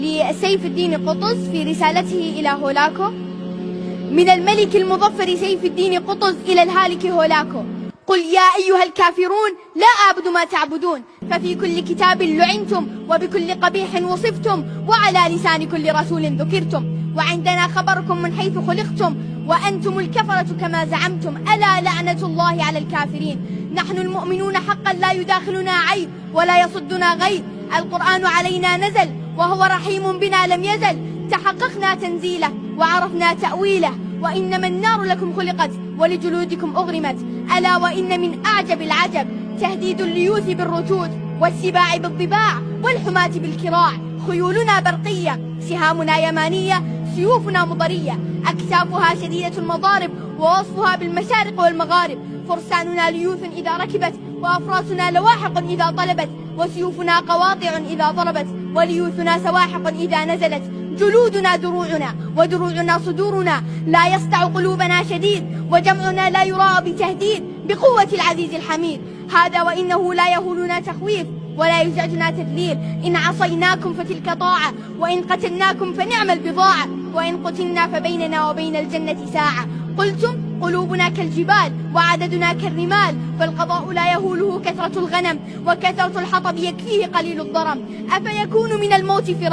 لسيف الدين قطز في رسالته إلى هولاكو: من الملك المظفر سيف الدين قطز إلى الهالك هولاكو، قل يا أيها الكافرون لا أعبد ما تعبدون، ففي كل كتاب لعنتم وبكل قبيح وصفتم وعلى لسان كل رسول ذكرتم، وعندنا خبركم من حيث خلقتم وأنتم الكفرة كما زعمتم، ألا لعنة الله على الكافرين. نحن المؤمنون حقا لا يداخلنا عيب ولا يصدنا غيب، القرآن علينا نزل وهو رحيم بنا لم يزل، تحققنا تنزيله وعرفنا تأويله، وإنما النار لكم خلقت ولجلودكم أغرمت، ألا وإن من أعجب العجب تهديد الليوث بالرتود والسباع بالضباع والحماة بالكراع، خيولنا برقية سهامنا يمانية سيوفنا مضرية، أكتافها شديدة المضارب ووصفها بالمشارق والمغارب، فرساننا ليوث إذا ركبت وأفراسنا لواحق إذا طلبت، وسيوفنا قواطع إذا ضربت وليوثنا سواحق إذا نزلت، جلودنا دروعنا ودروعنا صدورنا، لا يصدع قلوبنا شديد وجمعنا لا يراء بتهديد، بقوة العزيز الحميد. هذا وإنه لا يهولنا تخويف ولا يزعجنا تذليل، إن عصيناكم فتلك طاعة، وإن قتلناكم فنعم البضاعة، وإن قتلنا فبيننا وبين الجنة ساعة. قلتم قلوبنا كالجبال وعددنا كالرمال، فالقضاء لا يهوله كثرة الغنم وكثرة الحطب يكفيه قليل الضرم، أفيكون من الموت فرارا